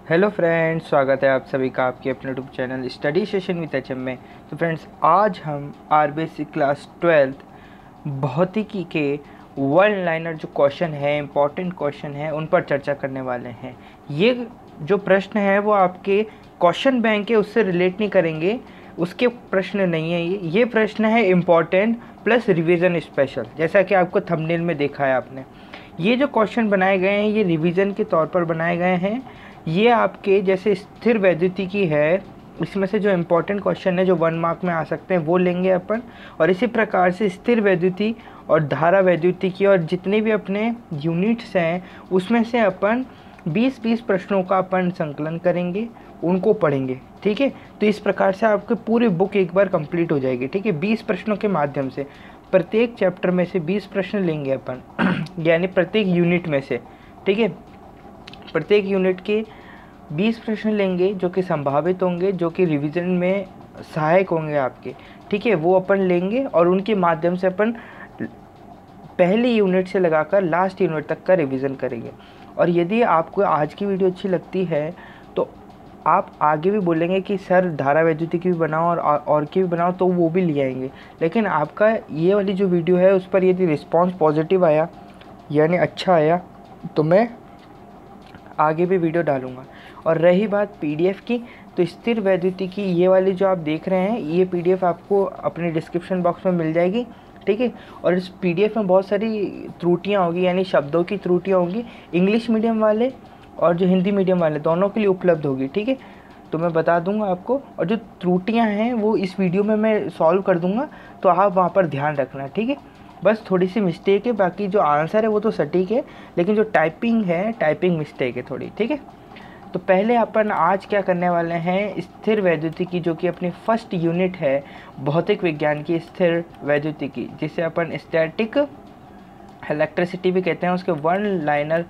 Hello friends, स्वागत है आप सभी का आपके अपने YouTube channel study session with HM में। तो फ्रेंड्स, आज हम आरबीएससी क्लास 12th भौतिकी के वन लाइनर जो क्वेश्चन है, इंपॉर्टेंट क्वेश्चन है, उन पर चर्चा करने वाले हैं। ये जो प्रश्न है वो आपके क्वेश्चन बैंक है, उससे रिलेट नहीं करेंगे, उसके प्रश्न नहीं है। ये प्रश्न है इम्पॉर्टेंट प्लस रिवीजन स्पेशल। जैसा कि आपको थंबनेल में देखा है आपने, ये जो क्वेश्चन बनाए गए हैं ये रिवीजन के तौर पर बनाए गए हैं। ये आपके जैसे स्थिर वैद्युतिकी है, इसमें से जो इम्पोर्टेंट क्वेश्चन है जो 1 मार्क में आ सकते हैं वो लेंगे अपन। और इसी प्रकार से स्थिर वैद्युति और धारा वैद्युतिकी और जितने भी अपने यूनिट्स हैं उसमें से अपन 20-20 प्रश्नों का अपन संकलन करेंगे, उनको पढ़ेंगे। ठीक है, तो इस प्रकार से आपकी पूरी बुक एक बार कंप्लीट हो जाएगी। ठीक है, 20 प्रश्नों के माध्यम से प्रत्येक चैप्टर में से 20 प्रश्न लेंगे अपन यानी प्रत्येक यूनिट में से। ठीक है, प्रत्येक यूनिट के 20 प्रश्न लेंगे जो कि संभावित होंगे, जो कि रिवीजन में सहायक होंगे आपके। ठीक है, वो अपन लेंगे और उनके माध्यम से अपन पहली यूनिट से लगाकर लास्ट यूनिट तक का रिवीजन करेंगे। और यदि आपको आज की वीडियो अच्छी लगती है तो आप आगे भी बोलेंगे कि सर धारा वैद्युतिकी भी बनाओ और की भी बनाओ, तो वो भी ले आएंगे। लेकिन आपका ये वाली जो वीडियो है उस पर यदि रिस्पांस पॉजिटिव आया यानी अच्छा आया तो मैं आगे भी वीडियो डालूंगा। और रही बात पीडीएफ की, तो स्थिर वैद्युतिकी ये वाली जो आप देख रहे हैं ये पीडीएफ आपको अपने डिस्क्रिप्शन बॉक्स में मिल जाएगी। ठीक है, और इस पीडीएफ में बहुत सारी त्रुटियां होगी यानी शब्दों की त्रुटियां होंगी, इंग्लिश मीडियम वाले और जो हिंदी मीडियम वाले दोनों के लिए उपलब्ध होगी। ठीक है, तो मैं बता दूंगा आपको, और जो त्रुटियाँ हैं वो इस वीडियो में मैं सॉल्व कर दूंगा, तो आप वहाँ पर ध्यान रखना। ठीक है, बस थोड़ी सी मिस्टेक है, बाकी जो आंसर है वो तो सटीक है, लेकिन जो टाइपिंग है टाइपिंग मिस्टेक है थोड़ी। ठीक है, तो पहले अपन आज क्या करने वाले हैं, स्थिर वैद्युतिकी जो कि अपनी फर्स्ट यूनिट है भौतिक विज्ञान की, स्थिर वैद्युतिकी जिसे अपन स्टैटिक इलेक्ट्रिसिटी भी कहते हैं, उसके वन लाइनर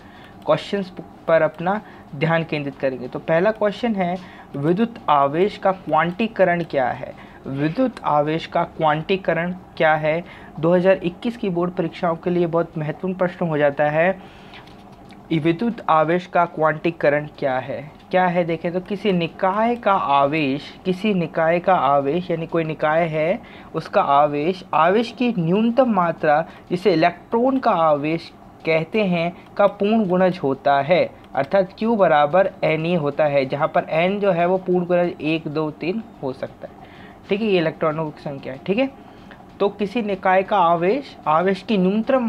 क्वेश्चंस पर अपना ध्यान केंद्रित करेंगे। तो पहला क्वेश्चन है, विद्युत आवेश का क्वांटीकरण क्या है? विद्युत आवेश का क्वांटीकरण क्या है? 2021 की बोर्ड परीक्षाओं के लिए बहुत महत्वपूर्ण प्रश्न हो जाता है। विद्युत आवेश का क्वांटीकरण क्या है? क्या है देखें तो किसी निकाय का आवेश यानी कोई निकाय है उसका आवेश की न्यूनतम मात्रा जिसे इलेक्ट्रॉन का आवेश कहते हैं का पूर्ण गुणज होता है, अर्थात Q बराबर NE होता है, जहाँ पर N जो है वो पूर्ण गुणज 1, 2, 3 हो सकता है। ठीक है, ये इलेक्ट्रॉनों की संख्या है। ठीक है, तो किसी निकाय का आवेश की न्यूनतम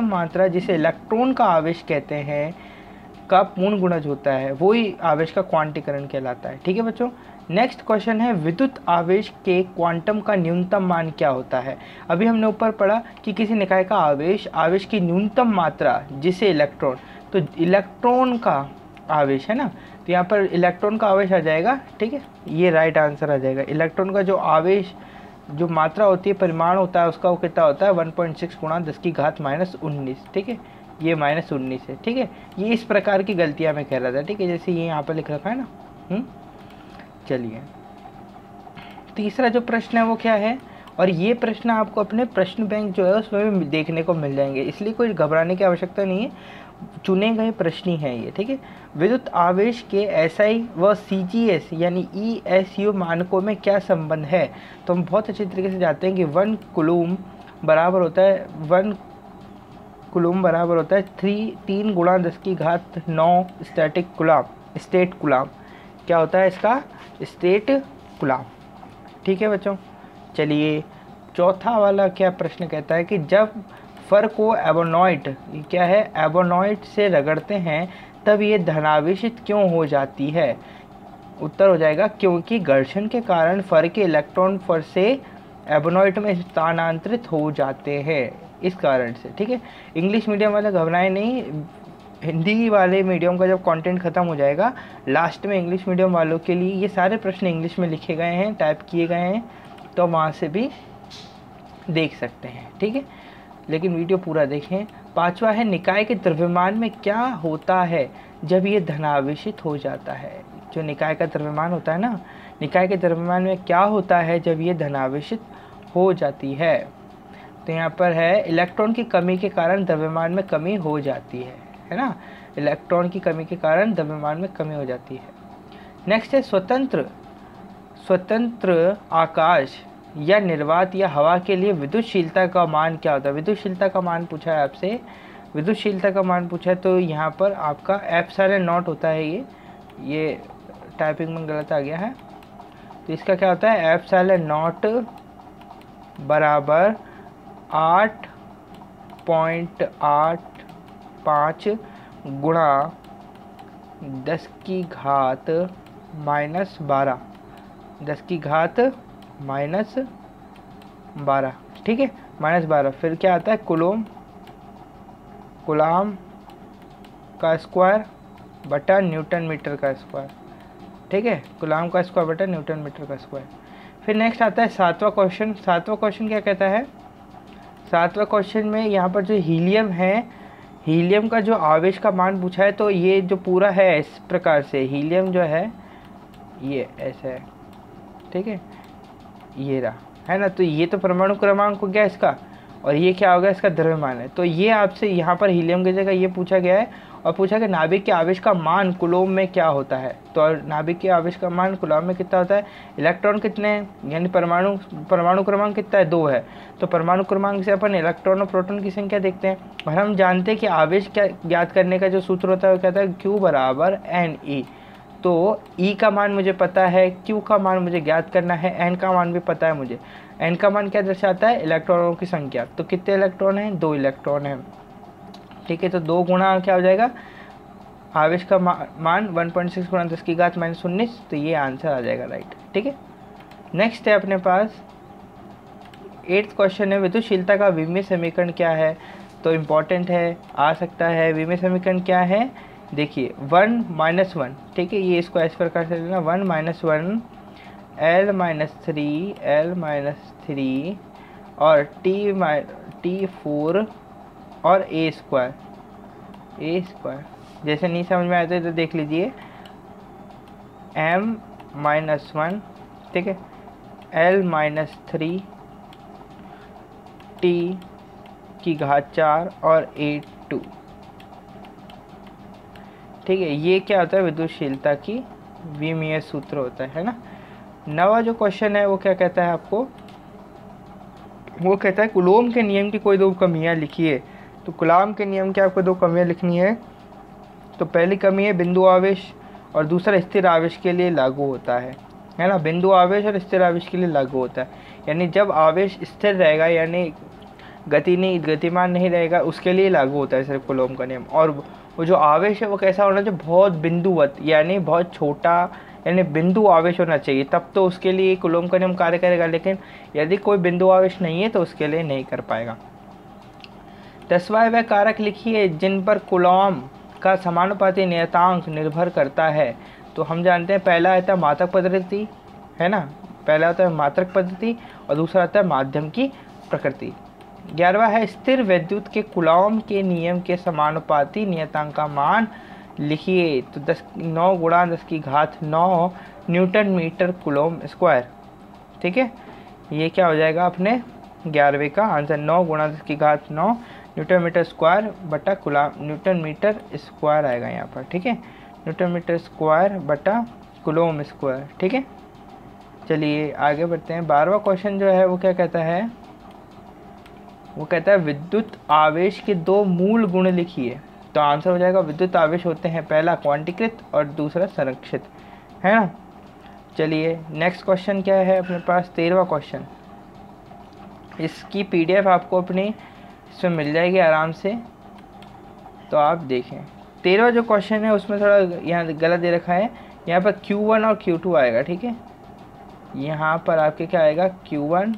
मात्रा जिसे इलेक्ट्रॉन का आवेश कहते हैं का पूर्ण गुणज होता है, वही आवेश का क्वांटीकरण कहलाता है। ठीक है बच्चों, नेक्स्ट क्वेश्चन है, विद्युत आवेश के क्वांटम का न्यूनतम मान क्या होता है? अभी हमने ऊपर पढ़ा कि किसी निकाय का आवेश की न्यूनतम मात्रा जिसे इलेक्ट्रॉन, तो इलेक्ट्रॉन का आवेश है ना, तो यहाँ पर इलेक्ट्रॉन का आवेश आ जाएगा। ठीक है, ये राइट आंसर आ जाएगा। इलेक्ट्रॉन का जो आवेश जो मात्रा होती है, परिमाण होता है उसका, वो कितना होता है 1.6 गुणा 10 की घात -19। ठीक है, ये -19 है। ठीक है, ये इस प्रकार की गलतियाँ मैं कह रहा था। ठीक है, जैसे ये यहाँ पर लिख रखा है ना। चलिए, तीसरा जो प्रश्न है वो क्या है, और ये प्रश्न आपको अपने प्रश्न बैंक जो है उसमें भी देखने को मिल जाएंगे, इसलिए कोई घबराने की आवश्यकता नहीं है, चुने गए प्रश्न ही हैं ये। ठीक है, विद्युत आवेश के एसआई व सीजीएस यानी ईएसयू मानकों में क्या संबंध है? तो हम बहुत अच्छे तरीके से जानते हैं कि 1 कूलम बराबर होता है 3 गुणा 10 की घात 9 स्टेट कूलम। क्या होता है इसका? State coulomb. ठीक है बच्चों, चलिए चौथा वाला क्या प्रश्न कहता है कि जब फर को एबोनॉइड से रगड़ते हैं तब ये धनावेशित क्यों हो जाती है? उत्तर हो जाएगा क्योंकि घर्षण के कारण फर के इलेक्ट्रॉन फर से एबोनॉइड में स्थानांतरित हो जाते हैं, इस कारण से। ठीक है, इंग्लिश मीडियम वाले घबराएं नहीं, हिंदी वाले मीडियम का जब कंटेंट ख़त्म हो जाएगा लास्ट में इंग्लिश मीडियम वालों के लिए ये सारे प्रश्न इंग्लिश में लिखे गए हैं, टाइप किए गए हैं, तो वहाँ से भी देख सकते हैं। ठीक है, लेकिन वीडियो पूरा देखें। पांचवा है, निकाय के द्रव्यमान में क्या होता है जब ये धनावेशित हो जाता है? जो निकाय का द्रव्यमान होता है ना, निकाय के द्रव्यमान में क्या होता है जब ये धनावेशित हो जाती है? तो यहाँ पर है, इलेक्ट्रॉन की कमी के कारण द्रव्यमान में कमी हो जाती है। है ना, इलेक्ट्रॉन की कमी के कारण द्रव्यमान में कमी हो जाती है। नेक्स्ट है स्वतंत्र आकाश या निर्वात या हवा के लिए विद्युतशीलता का मान क्या होता है। विद्युतशीलता का मान पूछा है आपसे, विद्युतशीलता का मान पूछा है तो यहाँ पर आपका एप्सिलॉन नॉट होता है। ये टाइपिंग में गलत आ गया है, तो इसका क्या होता है, एप्सिलॉन नॉट बराबर 8.85 गुणा 10 की घात -12, 10 की घात -12, ठीक है, -12। फिर क्या आता है, कूलॉम का स्क्वायर बटा न्यूटन मीटर का स्क्वायर, ठीक है, कूलॉम का स्क्वायर बटा न्यूटन मीटर का स्क्वायर। फिर नेक्स्ट आता है 7वां क्वेश्चन। 7वां क्वेश्चन क्या कहता है, 7वां क्वेश्चन में यहाँ पर जो हीलियम है, हीलियम का जो आवेश का मान पूछा है, तो ये जो पूरा है इस प्रकार से, हीलियम जो है ये ऐसा है, ठीक है, ये रहा, है ना। तो ये तो परमाणु क्रमांक हो गया इसका, और ये क्या होगा, इसका द्रव्यमान है। तो ये आपसे यहाँ पर हीलियम की जगह ये पूछा गया है, और पूछा कि नाभिक के आवेश का मान कूलॉम में क्या होता है। तो नाभिक के आवेश का मान कूलॉम में कितना होता है, इलेक्ट्रॉन कितने हैं, यानी परमाणु क्रमांक कितना है, 2 है। तो परमाणु क्रमांक से अपन इलेक्ट्रॉन और प्रोटॉन की संख्या देखते हैं, और हम जानते हैं कि आवेश क्या ज्ञात करने का जो सूत्र होता है वो कहता है Q बराबर NE। तो E का मान मुझे पता है, Q का मान मुझे ज्ञात करना है, N का मान भी पता है मुझे। N का मान क्या दर्शाता है, इलेक्ट्रॉनों की संख्या। तो कितने इलेक्ट्रॉन हैं, 2 इलेक्ट्रॉन हैं, ठीक है। तो 2 गुणा क्या हो जाएगा, आवेश का मान 1.6 गुणा 10 की घात -19, तो ये आंसर आ जाएगा राइट, ठीक है। नेक्स्ट है अपने पास 8th क्वेश्चन है, विद्युतशीलता का विमीय समीकरण क्या है। तो इम्पॉर्टेंट है, आ सकता है। विमीय समीकरण क्या है, देखिए 1 - 1, ठीक है, ये इसको इस प्रकार से लेना, 1 - 1 L - 3 और T4 और A स्क्वायर। जैसे नहीं समझ में आते तो देख लीजिए, M - 1, ठीक है, L - 3 T की घात 4 और A2, ठीक है। ये क्या होता है, विद्युतशीलता की विमीय सूत्र होता है ना। 9वां जो क्वेश्चन है वो क्या कहता है आपको, वो कहता है कूलॉम के नियम की कोई 2 कमियां लिखिए। तो कूलॉम के नियम की आपको 2 कमियां लिखनी है। तो पहली कमी है बिंदु आवेश, और दूसरा स्थिर आवेश के लिए लागू होता है ना। बिंदु आवेश और स्थिर आवेश के लिए लागू होता है, यानी जब आवेश स्थिर रहेगा, यानी गतिमान नहीं रहेगा, उसके लिए लागू होता है सिर्फ कूलॉम का नियम। और वो जो आवेश है वो कैसा होना चाहिए, बहुत बिंदुवत, यानी बहुत छोटा, यानी बिंदु आवेश होना चाहिए, तब तो उसके लिए कूलॉम का नियम कार्य करेगा। लेकिन यदि कोई बिंदु आवेश नहीं है तो उसके लिए नहीं कर पाएगा। 10वां वह कारक लिखिए जिन पर कूलॉम का समानुपाती नियतांक निर्भर करता है। तो हम जानते हैं पहला आता है मात्रक पद्धति, है ना, पहला होता है मात्रक पद्धति, और दूसरा आता है माध्यम की प्रकृति। 11वां है स्थिर विद्युत के कूलॉम के नियम के समानुपाती नियतांक का मान लिखिए। तो 9 गुणा 10 की घात 9 न्यूटन मीटर कूलॉम स्क्वायर, ठीक है। ये क्या हो जाएगा अपने 11वें का आंसर, 9 गुणा 10 की घात 9 न्यूटन मीटर स्क्वायर बटा न्यूटन मीटर स्क्वायर आएगा यहाँ पर, ठीक है, न्यूटन मीटर स्क्वायर बटा कूलॉम स्क्वायर, ठीक है। चलिए आगे बढ़ते हैं। 12वां क्वेश्चन जो है वो क्या कहता है, वो कहता है विद्युत आवेश के 2 मूल गुण लिखिए। तो आंसर हो जाएगा, विद्युत आवेश होते हैं पहला क्वांटीकृत और दूसरा संरक्षित, है ना। चलिए नेक्स्ट क्वेश्चन क्या है अपने पास, 13वां क्वेश्चन। इसकी PDF आपको अपनी इसमें मिल जाएगी आराम से, तो आप देखें। 13वां जो क्वेश्चन है उसमें थोड़ा यहाँ गलत दे रखा है, यहाँ पर Q1 और Q2 आएगा, ठीक है, यहाँ पर आपके क्या आएगा Q1।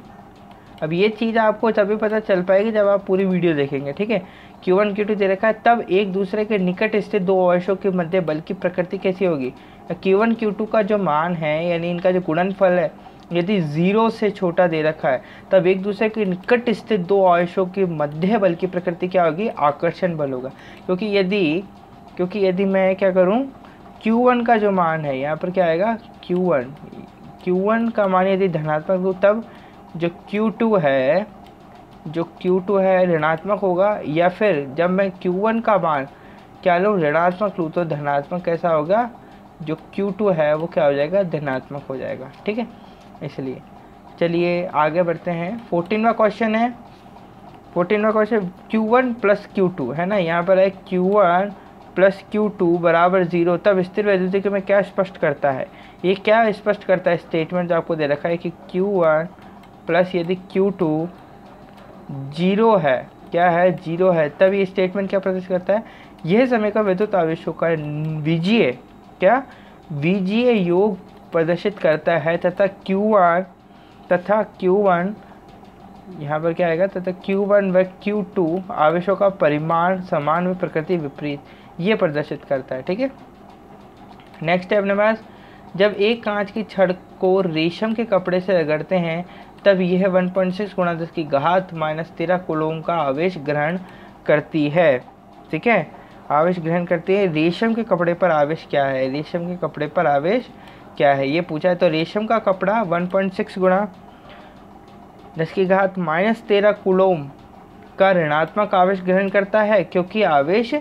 अब ये चीज़ आपको तभी पता चल पाएगी जब आप पूरी वीडियो देखेंगे, ठीक है। Q1 Q2 दे रखा है, तब एक दूसरे के निकट स्थित 2 आवेशों के मध्य बल की प्रकृति कैसी होगी। Q1 Q2 का जो मान है, यानी इनका जो गुणनफल है, यदि 0 से छोटा दे रखा है, तब एक दूसरे के निकट स्थित 2 आवेशों के मध्य बल की प्रकृति क्या होगी, आकर्षण बल होगा। क्योंकि यदि मैं क्या करूं, Q1 का जो मान है यहाँ पर क्या आएगा, Q1 का मान यदि धनात्मक हो, तब जो Q2 है ऋणात्मक होगा। या फिर जब मैं Q1 का मान क्या लूँ, ऋणात्मक लूँ तो धनात्मक कैसा होगा, जो Q2 है वो क्या हो जाएगा, धनात्मक हो जाएगा। ठीक है, इसलिए चलिए आगे बढ़ते हैं। 14वां क्वेश्चन है। 14वां क्वेश्चन Q1 प्लस Q2 है ना, यहाँ पर है Q1 प्लस Q2 बराबर 0 तब स्थिर वैद्युतिक में क्या स्पष्ट करता है। ये क्या स्पष्ट करता है, स्टेटमेंट जो आपको दे रखा है कि Q1 प्लस यदि Q2 0 है, क्या है, 0 है, तब ये स्टेटमेंट क्या प्रदर्शित करता है, यह समय का विद्युत आवेशों का बीजीय क्या बीजीय योग प्रदर्शित करता है तथा Q1 यहाँ पर क्या आएगा, तथा Q1 व Q2 आवेशों का परिमाण समान व प्रकृति विपरीत, ये प्रदर्शित करता है। ठीक है, नेक्स्ट है अपने पास, जब एक कांच की छड़ को रेशम के कपड़े से रगड़ते हैं तब यह 1.6 गुणा 10 की घात -13 कूलॉम का आवेश ग्रहण करती है। ठीक है, आवेश ग्रहण करती है। रेशम के कपड़े पर आवेश क्या है, रेशम के कपड़े पर आवेश क्या है, ये पूछा है। तो रेशम का कपड़ा 1.6 गुणा 10 की घात -13 कूलॉम का ऋणात्मक आवेश ग्रहण करता है, क्योंकि आवेश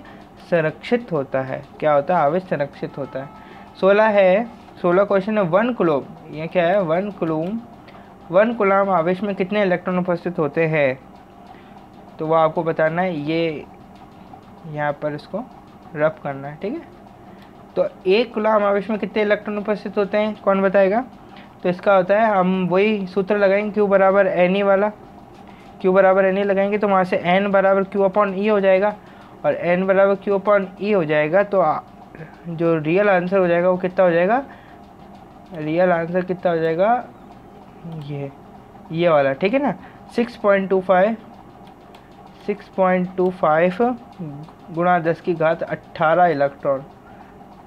संरक्षित होता है। क्या होता है, आवेश संरक्षित होता है। 16 क्वेश्चन है 1 कूलॉम, ये क्या है, 1 कूलॉम आवेश में कितने इलेक्ट्रॉन उपस्थित होते हैं, तो वो आपको बताना है। ये यहाँ पर इसको रफ करना है। ठीक है, तो 1 कूलॉम आवेश में कितने इलेक्ट्रॉन उपस्थित होते हैं, कौन बताएगा। तो इसका होता है, हम वही सूत्र लगाएंगे, Q बराबर NE वाला, Q बराबर NE लगाएंगे तो वहाँ से N बराबर Q/E हो जाएगा, और N बराबर Q/E हो जाएगा। तो जो रियल आंसर हो जाएगा वो कितना हो जाएगा, रियल आंसर कितना हो जाएगा, ये वाला। ठीक है ना, 6.25 गुणा 10 की घात 18 इलेक्ट्रॉन।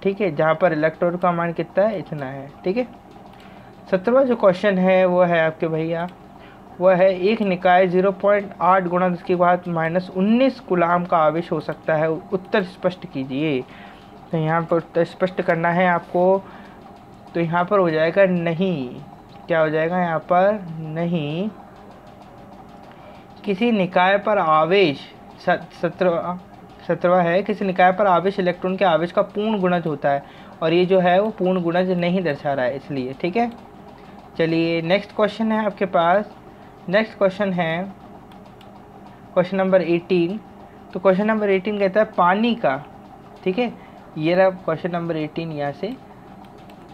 ठीक है, जहाँ पर इलेक्ट्रॉन का मान कितना है, इतना है। ठीक है, 17वां जो क्वेश्चन है वो है आपके भैया, वह है एक निकाय 0.8 गुणा 10 की घात -19 कूलॉम का आवेश हो सकता है, उत्तर स्पष्ट कीजिए। तो यहाँ पर उत्तर स्पष्ट करना है आपको, तो यहाँ पर हो जाएगा नहीं, क्या हो जाएगा यहाँ पर, नहीं। किसी निकाय पर आवेश 17वां है, किसी निकाय पर आवेश इलेक्ट्रॉन के आवेश का पूर्ण गुणज होता है, और ये जो है वो पूर्ण गुणज नहीं दर्शा रहा है, इसलिए। ठीक है, चलिए नेक्स्ट क्वेश्चन है आपके पास। नेक्स्ट क्वेश्चन है क्वेश्चन नंबर 18। तो क्वेश्चन नंबर 18 कहता है पानी का, ठीक है, ये रहा क्वेश्चन नंबर 18। यहाँ से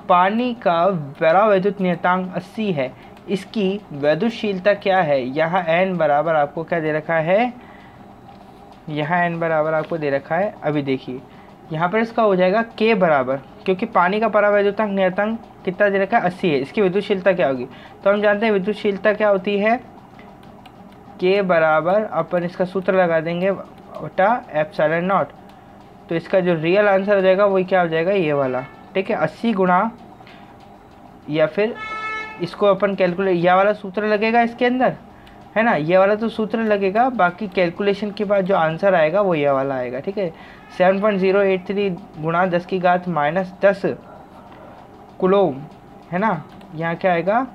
पानी का परावैद्युत नियतांक 80 है, इसकी वैद्युतशीलता क्या है। यहाँ n बराबर आपको क्या दे रखा है, यहाँ n बराबर आपको दे रखा है। अभी देखिए यहाँ पर इसका हो जाएगा k बराबर, क्योंकि पानी का परावैद्युतांक नियतांक कितना दे रखा है, 80 है। इसकी विद्युतशीलता क्या होगी, तो हम जानते हैं विद्युतशीलता क्या होती है, k बराबर अपन इसका सूत्र लगा देंगे बटा एप्सिलॉन नॉट। तो इसका जो रियल आंसर हो जाएगा वही क्या हो जाएगा, ये वाला। ठीक है, 80 गुणा, या फिर इसको अपन कैलकुलेट, यह वाला सूत्र लगेगा इसके अंदर, है ना, ये वाला तो सूत्र लगेगा, बाकी कैलकुलेशन के बाद जो आंसर आएगा वो ये वाला आएगा। ठीक है, 7.083 गुणा 10 की घात -10 कूलॉम, है ना, यहाँ क्या आएगा,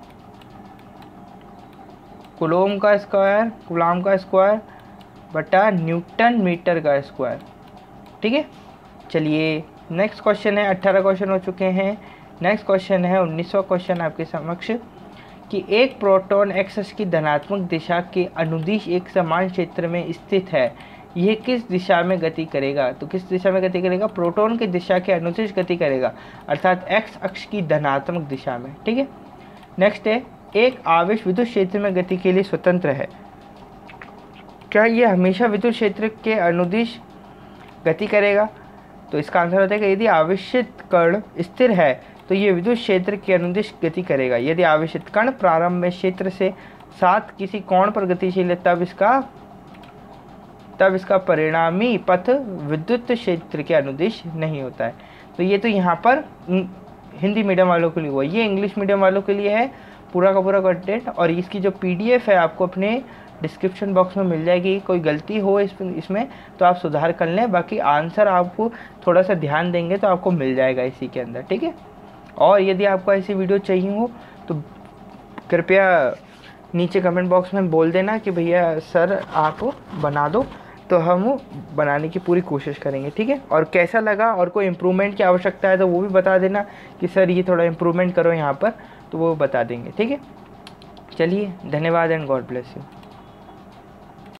कूलॉम का स्क्वायर बटा न्यूटन मीटर का स्क्वायर। ठीक है, चलिए नेक्स्ट क्वेश्चन है, 18 क्वेश्चन हो चुके हैं। नेक्स्ट क्वेश्चन है 19वां क्वेश्चन आपके समक्ष, कि एक प्रोटॉन x अक्ष की धनात्मक दिशा के अनुदिश एक समान क्षेत्र में स्थित है, यह किस दिशा में गति करेगा। तो किस दिशा में गति करेगा, प्रोटॉन की दिशा के अनुदिश गति करेगा, अर्थात x अक्ष की धनात्मक दिशा में। ठीक है, नेक्स्ट है एक आवेश विद्युत क्षेत्र में गति के लिए स्वतंत्र है, क्या यह हमेशा विद्युत क्षेत्र के अनुदिश गति करेगा। तो इसका आंसर होता है कि यदि आवेशित कण स्थिर है तो ये विद्युत क्षेत्र के अनुदिश गति करेगा। यदि आवेशित कण प्रारंभ में क्षेत्र से साथ किसी कोण पर गतिशील है तब इसका परिणामी पथ विद्युत क्षेत्र के अनुदिश नहीं होता है। तो ये तो यहाँ पर हिंदी मीडियम वालों के लिए हुआ, ये इंग्लिश मीडियम वालों के लिए है पूरा का पूरा कंटेंट। और इसकी जो PDF है आपको अपने डिस्क्रिप्शन बॉक्स में मिल जाएगी। कोई गलती हो इसमें तो आप सुधार कर लें, बाकी आंसर आपको थोड़ा सा ध्यान देंगे तो आपको मिल जाएगा इसी के अंदर। ठीक है, और यदि आपको ऐसी वीडियो चाहिए हो तो कृपया नीचे कमेंट बॉक्स में बोल देना कि भैया सर आप बना दो, तो हम वो बनाने की पूरी कोशिश करेंगे, ठीक है। और कैसा लगा और कोई इम्प्रूवमेंट की आवश्यकता है तो वो भी बता देना कि सर ये थोड़ा इम्प्रूवमेंट करो यहाँ पर, तो वो बता देंगे, ठीक है। चलिए, धन्यवाद एंड गॉड ब्लेस यू।